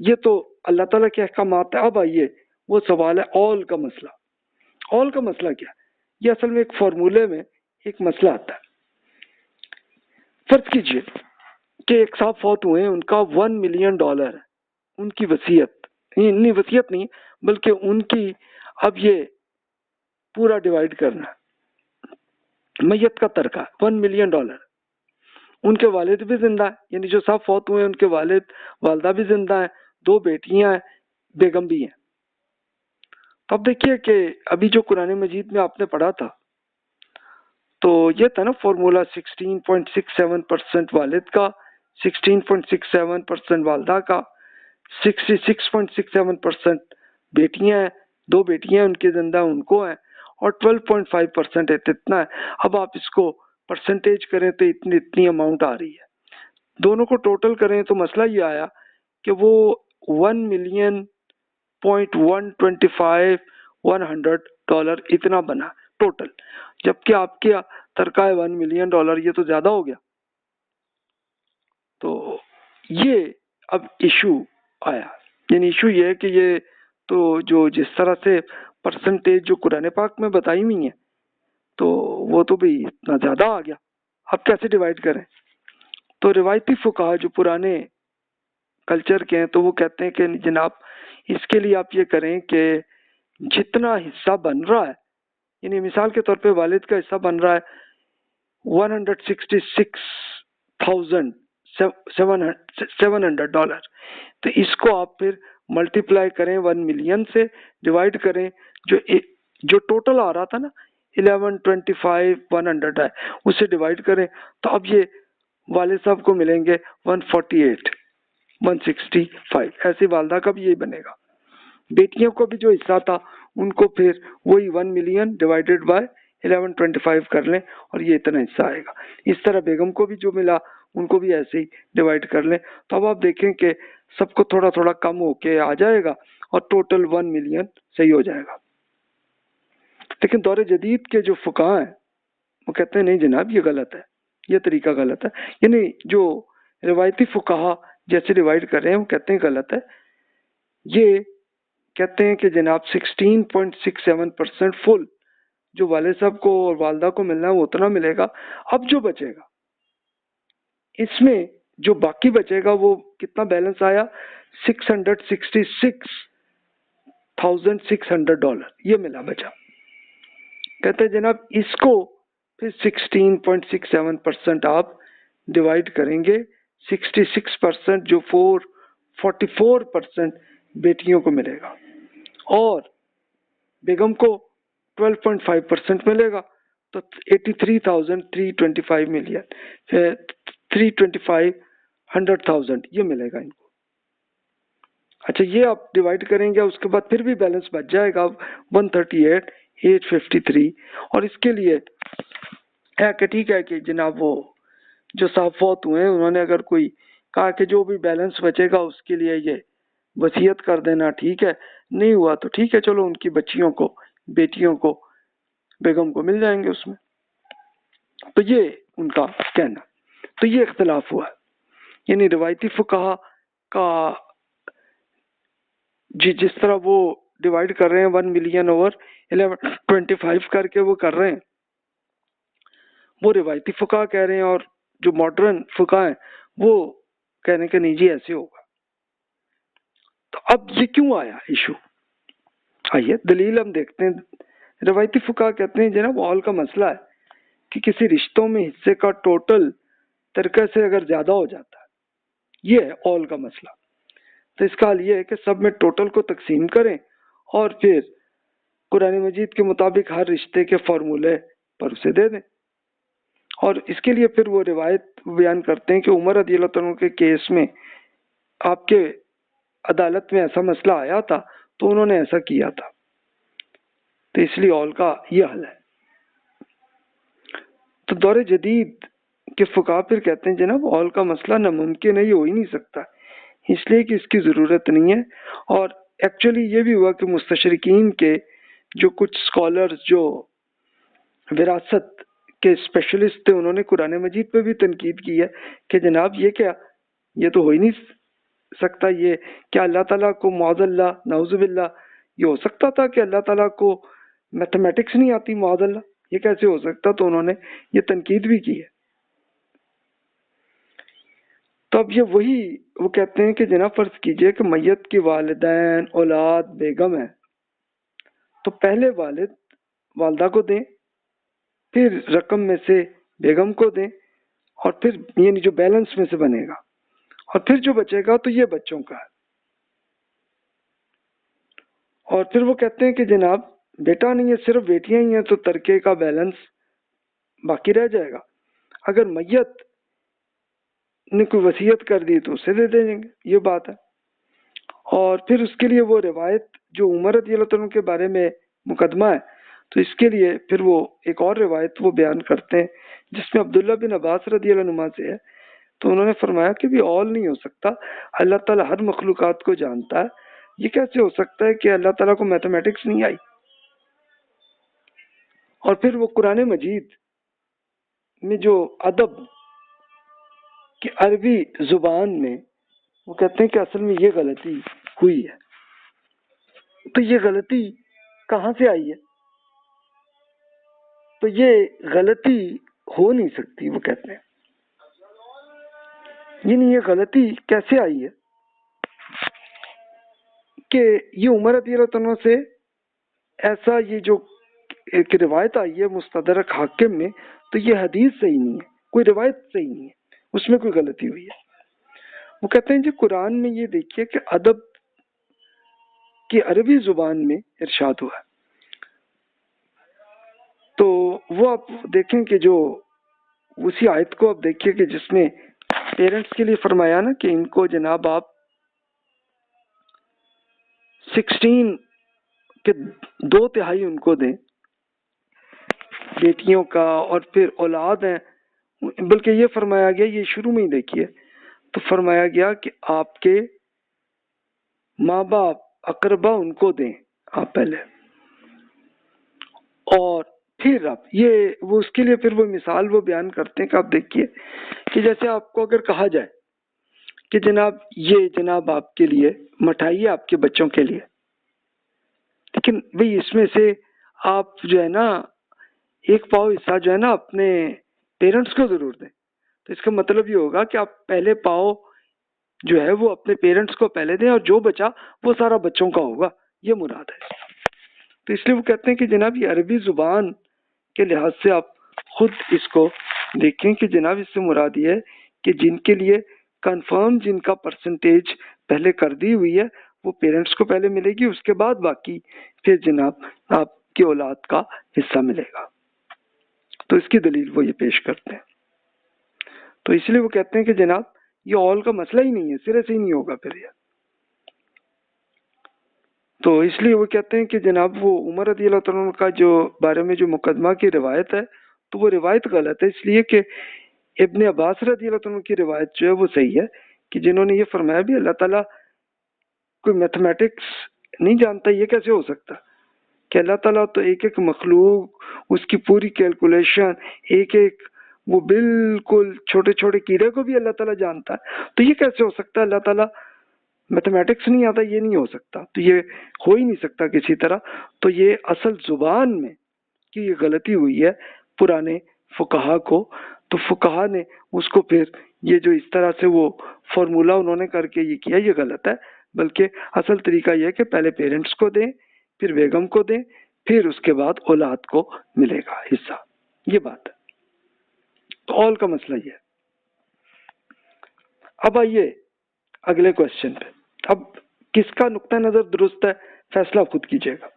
یہ تو اللہ تعالیٰ کے احکامات ہے. اب آئیے وہ سوال ہے آل کا مسئلہ. آل کا مسئلہ کیا؟ یہ اصل میں ایک فارمولے میں ایک مسئلہ آتا ہے. فرض کیجئے کہ ایک صاحب فوت ہوئے ہیں، ان کا $1 ملین ہے، ان کی وصیت نہیں، وصیت نہیں بلکہ ان کی اب یہ پورا ڈیوائیڈ کرنا ہے، میت کا ترکہ $1 ملین. ان کے والد بھی زندہ ہیں، یعنی جو صاحب فوت ہوئے ہیں ان کے والد والدہ بھی زندہ ہیں، 2 بیٹیاں ہیں، بیگم بھی ہیں. تو اب دیکھیے کہ ابھی جو قرآن مجید میں آپ نے پڑھا تھا تو یہ تھا نا فارمولا 16.67% والد کا، 16.67% والدہ کا، 66.67% بیٹیاں ہیں، 2 بیٹیاں ان کی زندہ ان کو ہیں، اور 12.5% اتنا ہے. اب آپ اس کو پرسنٹیج کریں تو اتنی اماؤنٹ آ رہی ہے. دونوں کو ٹوٹل کریں تو مسئلہ یہ آیا کہ وہ $1,125,100 اتنا بنا ٹوٹل، جبکہ آپ کے ترکہ ہے $1 ملین. یہ تو زیادہ ہو گیا. تو یہ اب ایشو آیا، یعنی ایشو یہ ہے کہ یہ تو جو جس طرح سے پرسنٹیج جو قرآن پاک میں بتائی ہوئی ہیں تو وہ تو بھی اتنا زیادہ آ گیا. اب کیسے ڈیوائیڈ کریں؟ تو روایتی فقہا جو پرانے کلچر کے ہیں تو وہ کہتے ہیں کہ جناب اس کے لیے آپ یہ کریں کہ جتنا حصہ بن رہا ہے، یعنی مثال کے طور پہ والد کا حصہ بن رہا ہے $166,700، تو اس کو آپ پھر ملٹیپلائی کریں 1 ملین سے، ڈیوائڈ کریں جو ٹوٹل آ رہا تھا نا 1125,100 ہے، اسے ڈیوائڈ کریں تو اب یہ والد صاحب کو ملیں گے 148 165. ایسی والدہ کا بھی یہی بنے گا. بیٹیوں کو بھی جو حصہ تھا ان کو پھر وہی 1 ملین ڈیوائیڈڈ بائی 1125 کر لیں اور یہ اتنا حصہ آئے گا. اس طرح بیگم کو بھی جو ملا ان کو بھی ایسے ہی ڈیوائیڈ کر لیں. تو اب آپ دیکھیں کہ سب کو تھوڑا تھوڑا کم ہو کے آ جائے گا اور ٹوٹل 1 ملین صحیح ہو جائے گا. لیکن دور جدید کے جو فقہاء ہیں وہ کہتے ہیں نہیں جناب یہ غلط ہے، یہ طریقہ غلط ہے. یعنی جو روایتی فقہاء جیسے ڈیوائیڈ کر رہے ہیں وہ کہتے ہیں غلط ہے. یہ کہتے ہیں کہ جناب 16.67% فل جو والد صاحب کو اور والدہ کو ملنا ہے وہ اتنا ملے گا. اب جو بچے گا اس میں جو باقی بچے گا وہ کتنا بیلنس آیا $666,600 یہ ملا بچا. کہتے ہیں جناب اس کو پھر 16.67% آپ ڈیوائیڈ کریں گے 66% جو 44% بیٹیوں کو ملے گا اور بیگم کو 12.5% ملے گا تو 83,325 ملین 325,100,000 یہ ملے گا ان کو. اچھا یہ آپ ڈیوائیڈ کریں گے اس کے بعد پھر بھی بیلنس بچ جائے گا 138,853. اور اس کے لیے ہے کہ ٹھیک ہے کہ جناب وہ جو صاحب فوت ہوئے ہیں انہوں نے اگر کوئی کہا کہ جو بھی بیلنس بچے گا اس کے لیے یہ وصیت کر دینا ٹھیک ہے، نہیں ہوا تو ٹھیک ہے چلو ان کی بچیوں کو بیٹیوں کو بیگم کو مل جائیں گے اس میں. تو یہ ان کا کہنا. تو یہ اختلاف ہوا، یعنی روایتی فقہا کا جس طرح وہ ڈیوائیڈ کر رہے ہیں 1 ملین اوور 1125 کر کے وہ کر رہے ہیں وہ روایتی فقہا کہہ رہے ہیں، اور جو ماڈرن فقہا ہیں وہ کہہ رہے ہیں کہ نہیں جی ایسے ہوگا. تو اب یہ کیوں آیا ایشو؟ آئیے دلیل ہم دیکھتے ہیں. روایتی فقہا کہتے ہیں جناب آل کا مسئلہ ہے کہ کسی رشتوں میں حصے کا ٹوٹل ترکہ سے اگر زیادہ ہو جاتا ہے، یہ ہے آل کا مسئلہ. تو اس کا حل یہ ہے کہ سب میں ٹوٹل کو تقسیم کریں اور پھر قرآن مجید کے مطابق ہر رشتے کے فارمولے پر اسے دے دیں. اور اس کے لیے پھر وہ روایت بیان کرتے ہیں کہ عمر رضی اللہ عنہ کے کیس میں آپ کے عدالت میں ایسا مسئلہ آیا تھا تو انہوں نے ایسا کیا تھا، تو اس لیے آل کا یہ حل ہے. تو دور جدید کے فقہا پھر کہتے ہیں جناب آل کا مسئلہ ناممکن ہے، یہ ہو ہی نہیں سکتا اس لیے کہ اس کی ضرورت نہیں ہے. اور ایکچولی یہ بھی ہوا کہ مستشرقین کے جو کچھ سکالرز جو وراثت کے اسپیشلسٹ تھے انہوں نے قرآن مجید پہ بھی تنقید کی ہے کہ جناب یہ کیا، یہ تو ہو ہی نہیں سکتا یہ کہ اللہ تعالیٰ کو معاذ اللہ نعوذ باللہ یہ ہو سکتا تھا کہ اللہ تعالیٰ کو میتھمیٹکس نہیں آتی معاذ اللہ، یہ کیسے ہو سکتا؟ تو انہوں نے یہ تنقید بھی کی ہے۔ تو اب یہ وہی وہ کہتے ہیں کہ جناب فرض کیجئے کہ میت کے والدین اولاد بیگم ہیں، تو پہلے والدہ کو دیں، پھر رقم میں سے بیگم کو دیں، اور پھر یعنی جو بیلنس میں سے بنے گا، اور پھر جو بچے گا تو یہ بچوں کا ہے۔ اور پھر وہ کہتے ہیں کہ جناب بیٹا نہیں ہے، صرف بیٹیاں ہی ہیں، تو ترکے کا بیلنس باقی رہ جائے گا۔ اگر میت نے کوئی وصیت کر دی تو اسے دے دیں گے، یہ بات ہے۔ اور پھر اس کے لیے وہ روایت جو عمر رضی اللہ عنہ کے بارے میں مقدمہ ہے، تو اس کے لیے پھر وہ ایک اور روایت وہ بیان کرتے ہیں جس میں عبداللہ بن عباس رضی اللہ عنہ سے ہے، تو انہوں نے فرمایا کہ بھی اول نہیں ہو سکتا، اللہ تعالیٰ ہر مخلوقات کو جانتا ہے، یہ کیسے ہو سکتا ہے کہ اللہ تعالیٰ کو میتھمیٹکس نہیں آئی؟ اور پھر وہ قرآن مجید میں جو ادب کہ عربی زبان میں وہ کہتے ہیں کہ اصل میں یہ غلطی ہوئی ہے، تو یہ غلطی کہاں سے آئی ہے؟ تو یہ غلطی ہو نہیں سکتی، وہ کہتے ہیں یعنی یہ غلطی کیسے آئی ہے کہ یہ عمر رضی اللہ عنہ سے ایسا یہ جو ایک روایت آئی ہے مستدرک حاکم میں، تو یہ حدیث صحیح نہیں ہے، کوئی روایت صحیح نہیں ہے، اس میں کوئی غلطی ہوئی ہے۔ وہ کہتے ہیں جی قرآن میں یہ دیکھیے کہ ادب کی عربی زبان میں ارشاد ہوا ہے، تو وہ آپ دیکھیں کہ جو اسی آیت کو آپ دیکھیے کہ جس میں پیرنٹس کے لیے فرمایا نا کہ ان کو جناب آپ 16 کے 2/3 ان کو دیں بیٹیوں کا، اور پھر اولاد ہیں، بلکہ یہ فرمایا گیا، یہ شروع میں ہی دیکھیے تو فرمایا گیا کہ آپ کے ماں باپ اقربا ان کو دیں آپ پہلے، اور پھر آپ یہ وہ اس کے لیے پھر وہ مثال وہ بیان کرتے ہیں کہ آپ دیکھیے کہ جیسے آپ کو اگر کہا جائے کہ جناب یہ جناب آپ کے لیے مٹھائی ہے آپ کے بچوں کے لیے، لیکن بھئی اس میں سے آپ جو ہے نا ایک پاؤ حصہ جو ہے نا اپنے پیرنٹس کو ضرور دیں، تو اس کا مطلب یہ ہوگا کہ آپ پہلے پاؤ جو ہے وہ اپنے پیرنٹس کو پہلے دیں، اور جو بچا وہ سارا بچوں کا ہوگا، یہ مراد ہے۔ تو اس لیے وہ کہتے ہیں کہ جناب یہ عربی زبان کے لحاظ سے آپ خود اس کو دیکھیں کہ جناب اس سے مراد یہ ہے کہ جن کے لیے کنفرم جن کا پرسنٹیج پہلے کر دی ہوئی ہے وہ پیرنٹس کو پہلے ملے گی، اس کے بعد باقی پھر جناب آپ کی اولاد کا حصہ ملے گا۔ تو اس کی دلیل وہ یہ پیش کرتے ہیں۔ تو اس لیے وہ کہتے ہیں کہ جناب یہ اول کا مسئلہ ہی نہیں ہے، سرے سے ہی نہیں ہوگا پھر یہ۔ تو اس لیے وہ کہتے ہیں کہ جناب وہ عمر رضی اللہ عنہ کا جو بارے میں جو مقدمہ کی روایت ہے تو وہ روایت غلط ہے، اس لیے کہ ابن عباس رضی اللہ عنہ کی روایت جو ہے وہ صحیح ہے کہ جنہوں نے یہ فرمایا بھی اللہ تعالیٰ کوئی میتھمیٹکس نہیں جانتا، یہ کیسے ہو سکتا کہ اللہ تعالیٰ تو ایک ایک مخلوق اس کی پوری کیلکولیشن ایک ایک وہ بالکل چھوٹے چھوٹے کیڑے کو بھی اللہ تعالیٰ جانتا ہے، تو یہ کیسے ہو سکتا ہے اللہ تعالیٰ میتھمیٹکس نہیں آتا؟ یہ نہیں ہو سکتا، تو یہ ہو ہی نہیں سکتا کسی طرح۔ تو یہ اصل زبان میں کہ یہ غلطی ہوئی ہے پرانے فقہا کو، تو فقہا نے اس کو پھر یہ جو اس طرح سے وہ فارمولا انہوں نے کر کے یہ کیا، یہ غلط ہے، بلکہ اصل طریقہ یہ ہے کہ پہلے پیرنٹس کو دیں، پھر بیگم کو دیں، پھر اس کے بعد اولاد کو ملے گا حصہ، یہ بات ہے۔ تو اول کا مسئلہ یہ ہے۔ اب آئیے اگلے کوشچن پہ، اب کس کا نقطہ نظر درست ہے فیصلہ خود کیجیے گا۔